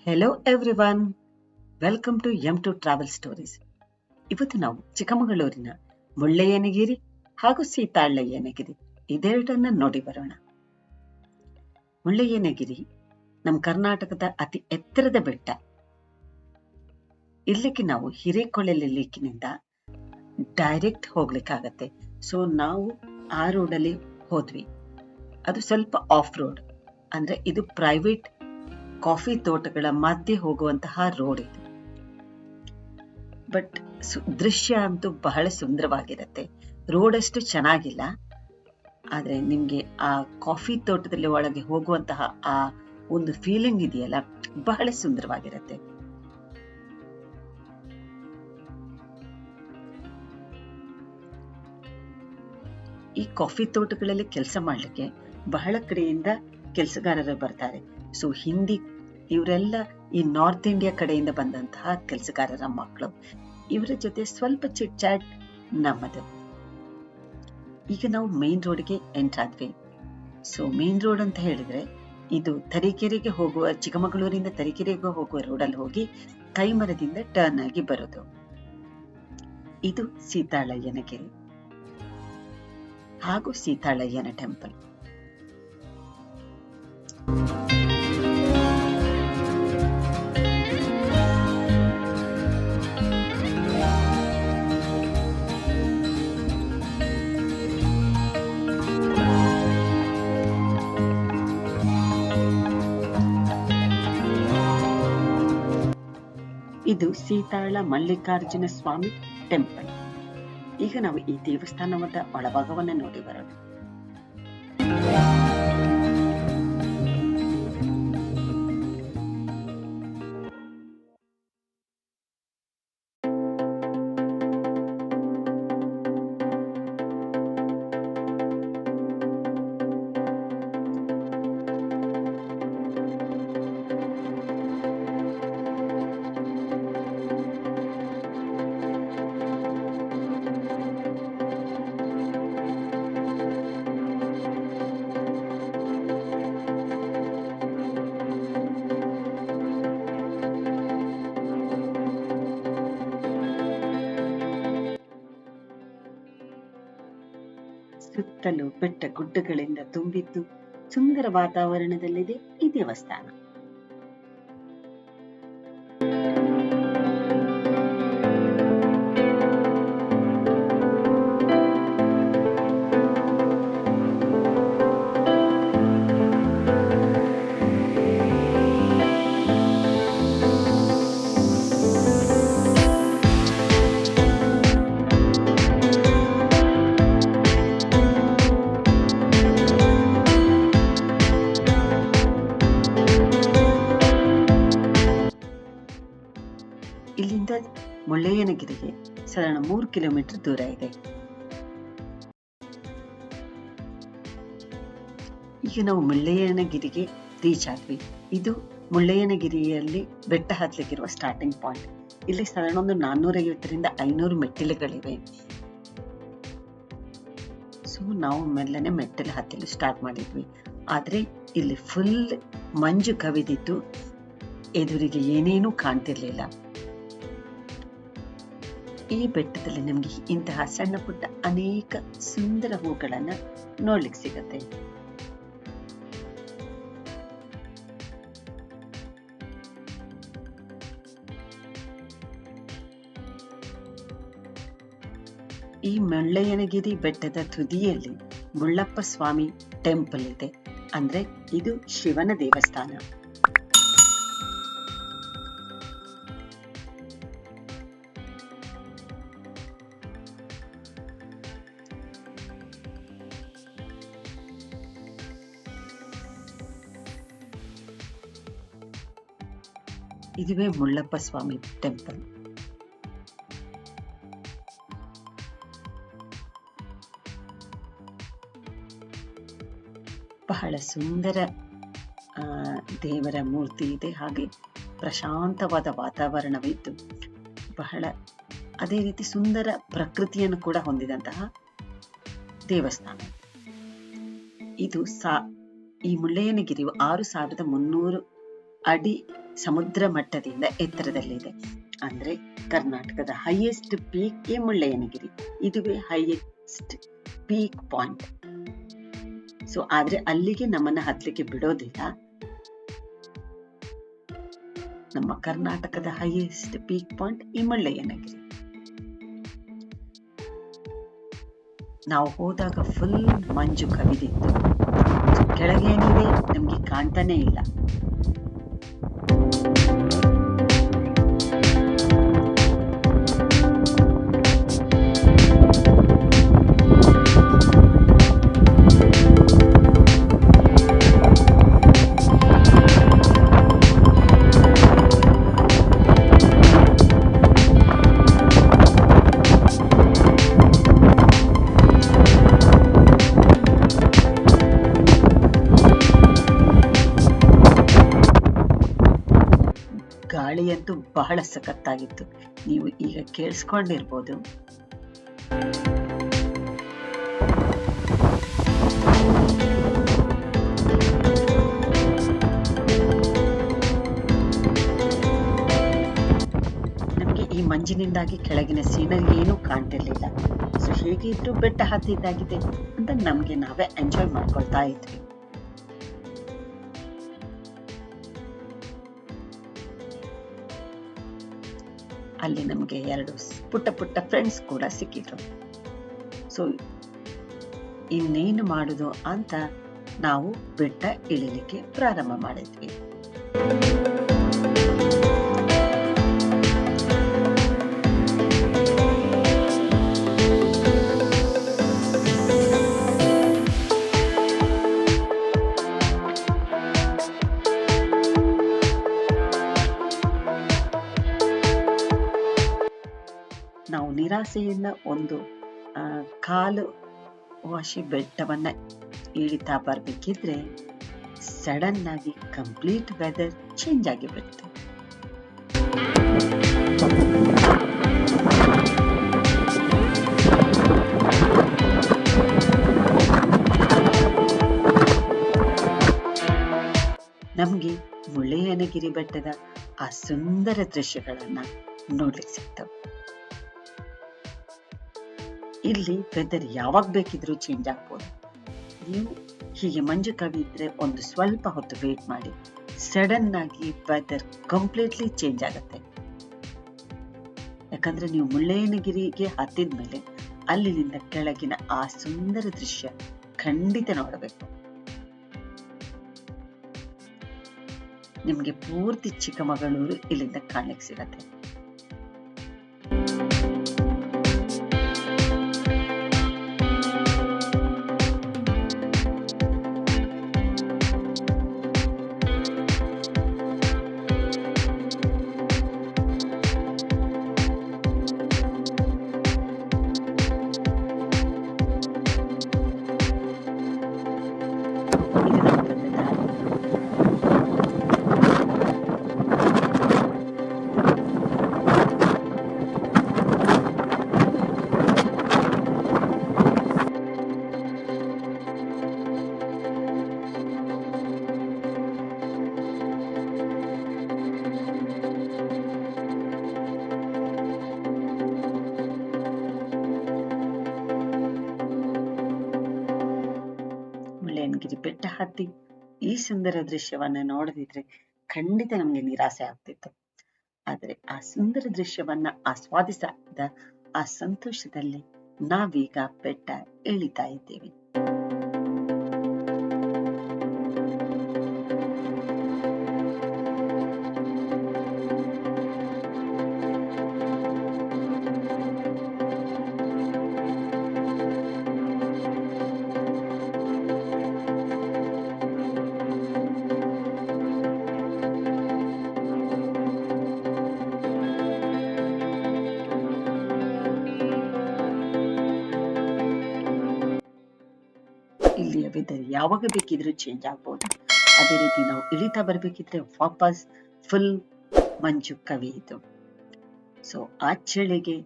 Hello everyone, welcome to M two travel stories. ಇವತ್ತು ನಾವು ಚಿಕ್ಕಮಗಳೂರಿನ ಮುಳ್ಳಯ್ಯನಗಿರಿ ಹಾಗೂ ಸೀತಾಳಯ್ಯನಗಿರಿ ಇದೆರಡನ್ನ ನೋಡಿ ಬರೋಣ. ಮುಳ್ಳಯ್ಯನಗಿರಿ ನಮ್ಮ ಕರ್ನಾಟಕದ ಅತಿ ಎತ್ತರದ ಬೆಟ್ಟ. ಇಲ್ಲಿಗೆ ನಾವು ಹಿರೇಕೊಳಲೆ ಲೇಕಿನಿಂದ ಡೈರೆಕ್ಟ್ ಹೋಗ್ಲಿಕ್ಕಾಗತ್ತೆ. ಸೊ ನಾವು ಆ ರೋಡಲ್ಲಿ ಹೋದ್ವಿ. ಅದು ಸ್ವಲ್ಪ ಆಫ್ ರೋಡ್, ಅಂದ್ರೆ ಇದು ಪ್ರೈವೇಟ್ ಕಾಫಿ ತೋಟಗಳ ಮಧ್ಯೆ ಹೋಗುವಂತಹ ರೋಡ್ ಇದು. ಬಟ್ ದೃಶ್ಯ ಅಂತೂ ಬಹಳ ಸುಂದರವಾಗಿರುತ್ತೆ. ರೋಡ್ ಅಷ್ಟು ಚೆನ್ನಾಗಿಲ್ಲ, ಆದ್ರೆ ನಿಮ್ಗೆ ಆ ಕಾಫಿ ತೋಟದಲ್ಲಿ ಒಳಗೆ ಹೋಗುವಂತಹ ಆ ಒಂದು ಫೀಲಿಂಗ್ ಇದೆಯಲ್ಲ, ಬಹಳ ಸುಂದರವಾಗಿರುತ್ತೆ. ಈ ಕಾಫಿ ತೋಟಗಳಲ್ಲಿ ಕೆಲಸ ಮಾಡ್ಲಿಕ್ಕೆ ಬಹಳ ಕಡೆಯಿಂದ ಕೆಲಸಗಾರರು ಬರ್ತಾರೆ. ಸೊ ಹಿಂದಿ ಇವರೆಲ್ಲ ಈ ನಾರ್ತ್ ಇಂಡಿಯಾ ಕಡೆಯಿಂದ ಬಂದಂತಹ ಕೆಲಸಗಾರರ ಮಕ್ಕಳು. ಇವರ ಜೊತೆ ಸ್ವಲ್ಪ ಚಿಟ್ ಚಾಟ್ ನಮ್ಮದು. ಈಗ ನಾವು ಮೇನ್ ರೋಡ್ಗೆ ಎಂಟರ್ ಆದ್ವಿ. ಸೊ ಮೇನ್ ರೋಡ್ ಅಂತ ಹೇಳಿದ್ರೆ ಇದು ತರೀಕೆರೆಗೆ ಹೋಗುವ, ಚಿಕ್ಕಮಗಳೂರಿಂದ ತರೀಕೆರೆಗೆ ಹೋಗುವ ರೋಡಲ್ಲಿ ಹೋಗಿ ಕೈಮರದಿಂದ ಟರ್ನ್ ಆಗಿ ಬರೋದು. ಇದು ಸೀತಾಳಯ್ಯನಗಿರಿ ಹಾಗೂ ಸೀತಾಳಯ್ಯನ ಟೆಂಪಲ್. ಇದು ಸೀತಾಳ ಮಲ್ಲಿಕಾರ್ಜುನ ಸ್ವಾಮಿ ಟೆಂಪಲ್. ಈಗ ನಾವು ಈ ದೇವಸ್ಥಾನದ ಒಳಭಾಗವನ್ನ ನೋಡಿ ಬರೋಣ. ಸುತ್ತಲೂ ಬೆಟ್ಟ ಗುಡ್ಡಗಳಿಂದ ತುಂಬಿದ್ದು ಸುಂದರ ವಾತಾವರಣದಲ್ಲಿದೆ ಈ ದೇವಸ್ಥಾನ. ಇಲ್ಲಿಂದ ಮುಳ್ಳಯ್ಯನಗಿರಿಗೆ ಸಾಧಾರಣ 3 ಕಿಲೋಮೀಟರ್ ದೂರ ಇದೆ. ಈಗ ನಾವು ಮುಳ್ಳಯ್ಯನಗಿರಿಗೆ ರೀಚ್ ಆದ್ವಿ. ಇದು ಮುಳ್ಳಯ್ಯನಗಿರಿಯಲ್ಲಿ ಬೆಟ್ಟ ಹತ್ತಲಿಕ್ಕಿರುವ ಸ್ಟಾರ್ಟಿಂಗ್ ಪಾಯಿಂಟ್. ಇಲ್ಲಿ ಸಾಧಾರಣ ಒಂದು 450ರಿಂದ 500 ಮೆಟ್ಟಿಲುಗಳಿವೆ. ಸೊ ನಾವು ಮೆಲ್ಲನೆ ಮೆಟ್ಟಿಲು ಹತ್ತಲು ಸ್ಟಾರ್ಟ್ ಮಾಡಿದ್ವಿ. ಆದ್ರೆ ಇಲ್ಲಿ ಫುಲ್ ಮಂಜು ಕವಿದಿತ್ತು, ಎದುರಿಗೆ ಏನೇನೂ ಕಾಣ್ತಿರ್ಲಿಲ್ಲ. ಈ ಬೆಟ್ಟದಲ್ಲಿ ನಮ್ಗೆ ಇಂತಹ ಸಣ್ಣ ಪುಟ್ಟ ಅನೇಕ ಸುಂದರ ಹೂಗಳನ್ನ ನೋಡ್ಲಿಕ್ಕೆ ಸಿಗತ್ತೆ. ಈ ಮುಳ್ಳಯ್ಯನಗಿರಿ ಬೆಟ್ಟದ ತುದಿಯಲ್ಲಿ ಮುಳ್ಳಪ್ಪ ಸ್ವಾಮಿ ಟೆಂಪಲ್ ಇದೆ. ಅಂದ್ರೆ ಇದು ಶಿವನ ದೇವಸ್ಥಾನ. ಇದುವೇ ಮುಳ್ಳಪ್ಪ ಸ್ವಾಮಿ ಟೆಂಪಲ್. ಬಹಳ ಸುಂದರ ದೇವರ ಮೂರ್ತಿ ಇದೆ. ಹಾಗೆ ಪ್ರಶಾಂತವಾದ ವಾತಾವರಣವಿದ್ದು ಬಹಳ ಅದೇ ರೀತಿ ಸುಂದರ ಪ್ರಕೃತಿಯನ್ನು ಕೂಡ ಹೊಂದಿದಂತಹ ದೇವಸ್ಥಾನ. ಇದು ಈ ಮುಳ್ಳಯ್ಯನಗಿರಿಯು 6300 ಅಡಿ ಸಮುದ್ರ ಮಟ್ಟದಿಂದ ಎತ್ತರದಲ್ಲಿದೆ. ಅಂದ್ರೆ ಕರ್ನಾಟಕದ ಹೈಯೆಸ್ಟ್ ಪೀಕ್ ಈ ಮುಳ್ಳಯ್ಯನಗಿರಿ. ಇದುವೇ ಹೈಯೆಸ್ಟ್ ಪೀಕ್ ಪಾಯಿಂಟ್. ಸೊ ಆದ್ರೆ ಅಲ್ಲಿಗೆ ನಮ್ಮನ್ನ ಹತ್ಲಿಕ್ಕೆ ಬಿಡೋದಿಲ್ಲ. ನಮ್ಮ ಕರ್ನಾಟಕದ ಹೈಯೆಸ್ಟ್ ಪೀಕ್ ಪಾಯಿಂಟ್ ಈ ಮುಳ್ಳಯ್ಯನಗಿರಿ. ನಾವು ಹೋದಾಗ ಫುಲ್ ಮಂಜು ಕವಿದಿತ್ತು. ಕೆಳಗೆ ಏನಿದೆ ನಮ್ಗೆ ಕಾಣ್ತಾನೆ ಇಲ್ಲ. ಗಾಳಿಯಂತೂ ಬಹಳ ಸಖತ್ತಾಗಿತ್ತು. ನೀವು ಈಗ ಕೇಳಿಸ್ಕೊಂಡಿರ್ಬೋದು. ನಮಗೆ ಈ ಮಂಜಿನಿಂದಾಗಿ ಕೆಳಗಿನ ಸೀನರಿ ಏನೂ ಕಾಣ್ತಿರ್ಲಿಲ್ಲ. ಸೊ ಹೇಗೆ ಇದ್ರು ಬೆಟ್ಟ ಹತ್ತಿದ್ದಾಗಿದೆ ಅಂತ ನಮ್ಗೆ ನಾವೇ ಎಂಜಾಯ್ ಮಾಡ್ಕೊಳ್ತಾ ಇದ್ವಿ. ಅಲ್ಲಿ ನಮಗೆ 2 ಪುಟ್ಟ ಪುಟ್ಟ ಫ್ರೆಂಡ್ಸ್ ಕೂಡ ಸಿಕ್ಕಿದ್ರು. ಸೊ ಇನ್ನೇನು ಮಾಡುದು ಅಂತ ನಾವು ಬೆಟ್ಟ ಇಳಿಲಿಕ್ಕೆ ಪ್ರಾರಂಭ ಮಾಡಿದ್ವಿ. ನಾವು ನಿರಾಸೆಯಿಂದ ಒಂದು ಕಾಲು ವಾಶಿ ಬೆಟ್ಟವನ್ನ ಇಳಿತಾ ಬರ್ಬೇಕಿದ್ರೆ ಸಡನ್ ಆಗಿ ಕಂಪ್ಲೀಟ್ ವೆದರ್ ಚೇಂಜ್ ಆಗಿಬಿಡ್ತು. ನಮ್ಗೆ ಮುಳ್ಳಯ್ಯನಗಿರಿ ಬೆಟ್ಟದ ಆ ಸುಂದರ ದೃಶ್ಯಗಳನ್ನ ನೋಡ್ಲಿಕ್ಕೆ ಸಿಗ್ತವೆ. ಇಲ್ಲಿ ವೆದರ್ ಯಾವಾಗ ಬೇಕಿದ್ರೂ ಚೇಂಜ್ ಆಗ್ಬೋದು. ನೀವು ಹೀಗೆ ಮಂಜು ಕವಿದ್ರೆ ಒಂದು ಸ್ವಲ್ಪ ಹೊತ್ತು ವೇಟ್ ಮಾಡಿ, ಸಡನ್ ಆಗಿ ವೆದರ್ ಕಂಪ್ಲೀಟ್ಲಿ ಚೇಂಜ್ ಆಗುತ್ತೆ. ಯಾಕಂದ್ರೆ ನೀವು ಮುಳ್ಳಯ್ಯನಗಿರಿಗೆ ಹತ್ತಿದ್ಮೇಲೆ ಅಲ್ಲಿಂದ ಕೆಳಗಿನ ಆ ಸುಂದರ ದೃಶ್ಯ ಖಂಡಿತ ನೋಡಬೇಕು. ನಿಮ್ಗೆ ಪೂರ್ತಿ ಚಿಕ್ಕಮಗಳೂರು ಇಲ್ಲಿಂದ ಕಾಣಲಿಕ್ಕೆ ಸಿಗತ್ತೆ. ಮುಳ್ಳಯ್ಯನಗಿರಿ ಬೆಟ್ಟ ಹತ್ತಿ ಈ ಸುಂದರ ದೃಶ್ಯವನ್ನ ನೋಡದಿದ್ರೆ ಖಂಡಿತ ನಮ್ಗೆ ನಿರಾಸೆ ಆಗ್ತಿತ್ತು. ಆದ್ರೆ ಆ ಸುಂದರ ದೃಶ್ಯವನ್ನ ಆಸ್ವಾದಿಸಿದ ಆ ಸಂತೋಷದಲ್ಲಿ ನಾವೀಗ ಬೆಟ್ಟ ಇಳಿತಾ ಇದ್ದೇವೆ. ಇಲ್ಲಿಯ ವೆದರ್ ಯಾವಾಗ ಬೇಕಿದ್ರೂ ಚೇಂಜ್ ಆಗ್ಬೋದು. ಅದೇ ರೀತಿ ನಾವು ಇಳಿತಾ ಬರ್ಬೇಕಿದ್ರೆ ವಾಪಸ್ ಫುಲ್ ಮಂಜು ಕವಿಯಿತು. ಸೊ ಆ ಚಳಿಗೆ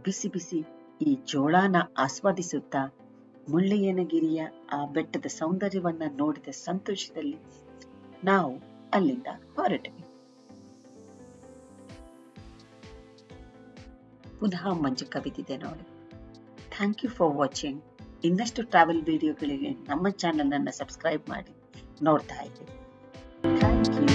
ಬಿಸಿ ಬಿಸಿ ಈ ಜೋಳನ ಆಸ್ವಾದಿಸುತ್ತಾ ಮುಳ್ಳಯ್ಯನಗಿರಿಯ ಆ ಬೆಟ್ಟದ ಸೌಂದರ್ಯವನ್ನ ನೋಡಿದ ಸಂತೋಷದಲ್ಲಿ ನಾವು ಅಲ್ಲಿಂದ ಹೊರಟ್ವಿ. ಪುನಃ ಮಂಜು ಕವಿದಿದೆ ನೋಡಿ. Thank you for watching. ಇನ್ನಷ್ಟು ಟ್ರಾವೆಲ್ ವಿಡಿಯೋಗಳಿಗೆ ನಮ್ಮ ಚಾನಲ್ ಅನ್ನು ಸಬ್ಸ್ಕ್ರೈಬ್ ಮಾಡಿ ನೋಡ್ತಾ ಇರಿ. Thank you.